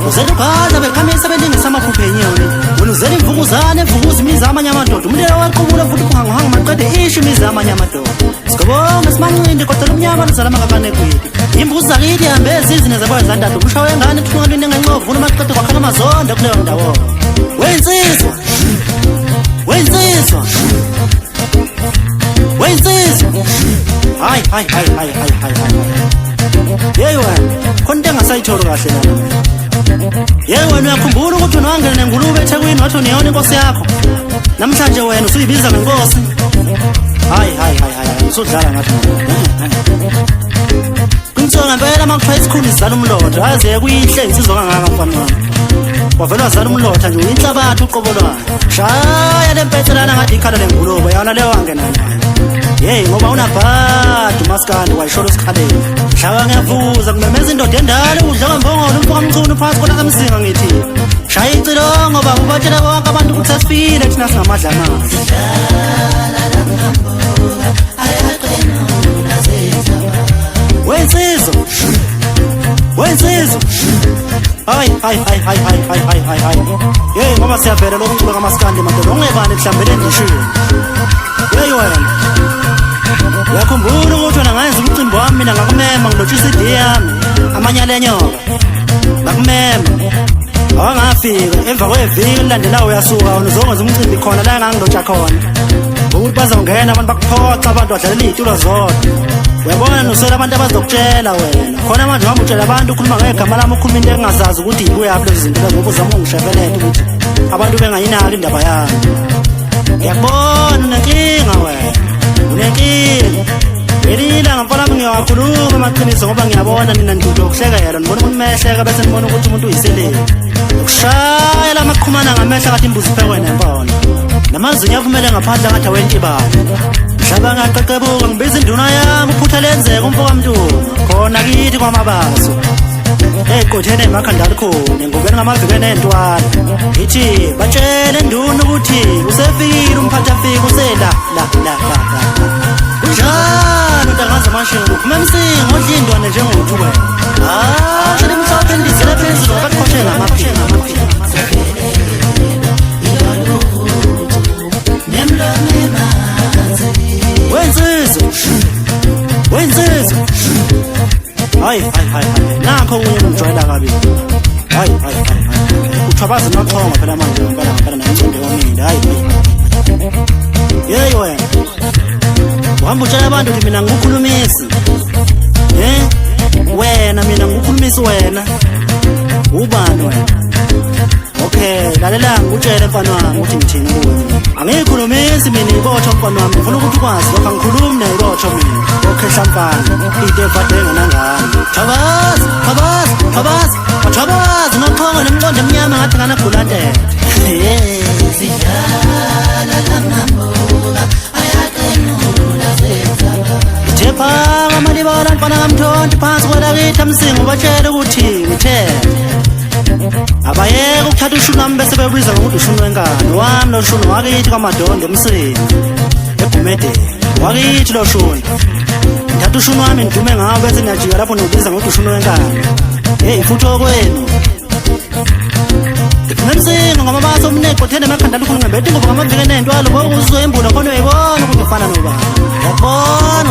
Uzedukaza bekhamisa belingisa amaphupho enyoni wena uzela imvukuzane emvukuza imiza amanye amadoda umlilo waqubula futhi kuhangahanga maqede isho imiza amanye amadoda sikubonga simancindi kodwa lomnyama luzala makakane kwidi imbuzi zakithi ihambe ezizini zabayo zandadu umshawe engane thungalwini enganqovu vuna maqede kwakhala amazonda kuleyo ndawo wensizwa wensizwa wensizwa hayi yeyi wena khona into engasayitholo kahle lana yeyi wena uyakhumbula ukuthi unowangena nengulube eThekwini wathi uniyona inkosi yakho namhlanje wena usuyibiza ngenkosi hayi usudlala ngathi kuntsonga ngempela uma kuthiwa isikhulu sizala umlotha aze kuyihle insizwa kangaka mfana wami wavela wazala umlotha nje uyinhlabathi uqobolwayo shaya lempethelana ngathi ikhala lengulube yona leyo wangena nayo yeyi ngoba unabhadi umaskandi wayishola esikhaleni shaya ngiyavuza kumemeza indoda endala udla kambongolo umfuka mchunu phansi kona kamsinga ngithi shaya icilongo baba ubatshela bonke abantu ukuthi asifile thina singamadla amazi wensizwa hayi yeyi ngoba siyavela lokhu umculo kamaskandi madoda ongebani kuhlambele endishini yeyi wena uyakhumbula ukuthi wena ngayenza umcimbi wami mina ngakumema ngilotshisa ID yami amanyala enyoka ngakumema awangafika emva kweviki lilandelayo uyasuka wena uzokwenza umcimbi khona la engangilotsha khona ukuthi bazongena abantu bakuphoxa abantu badlalela iy'tulo zodwa uyabona noswela abantu abazokutshela wena khona manje uhamba utshela abantu ukhuluma ngegama lami ukhuluma into engingazazi ukuthi yibuyaphi lezi zinto lezo ngoba uzama ungishebelele ukuthi abantu bengayinaki indaba yami ngiyakubona unenkinga wena unenkinga ngelila ngamfana mi ngiyawakhuluma amaqiniso ngoba ngiyabona nina ndudo ukuhlekela nibona umuntu mehleka bese nibona ukuthi umuntu uyiseleli ukushayela amaqhumana ngamehla kathi imbuzi iphekwe nempona namazinyo avumele ngaphandle ngathi awentibalo mhlaba ngaqeqebuka ngibiza induna yami uphutha lenzeka umfo kamntuna khona kithi kwamabazo ey'qotheni ey'makhanda likhona engubeni ngamavikeni ey'ntwana ithi batshele nduna ukuthi usefikile umphathi afika usela kunjalo ntangaza amashini uphume emsinga odla iy'ndwane njengothi wena shela imhlophe endizela phezulu ngabakhoshele ngamaphini wensizwa hayi nakho kunye ngijwayela kabi hayi uthwabaza nochonga phela manje ngempela namcimbi womindi hayi yeyi wena uhamba utshela abantu ukuthi mina ngikukhulumisi wena mina ngikukhulumisi wena ubani wena okay lalela ngikutshele mfana wami ukuthi ngithini kuwe angiyikhulumisi mina ibotho mfana wami ngifuna ukuthi ukwazi lokho angikhulumi nayo ibotho mina okhehla mfana into evade ngenangani thabaza noqhongo nemqondo emnyama ngathi ngana gulantele sidlala lamambuka ayaqenula senzaba thephanga malibala mfana kamthonto phansi kwelakithi amsinga ubatshele ukuthi ngithethe abayeke ukuthatha ushunu wami bese bebiza ngokuthi ushunu wenkani wami lo shunu wakithi kwamadondo emsini egumedeni wakithi lo shunu ngithatha ushunu wami ngidume ngawo bese ngiyajika lapho nokubiza ngokuthi ushunu wenkani heyi futhi okwenu ngimsinga ngoba baso omneqothene emakhanda lukhulu ngebeti ngoba ngamavikeni ey'ntwalo ngoba uzoyembula khona uyayibona ukuthi ufana nobani uyakubona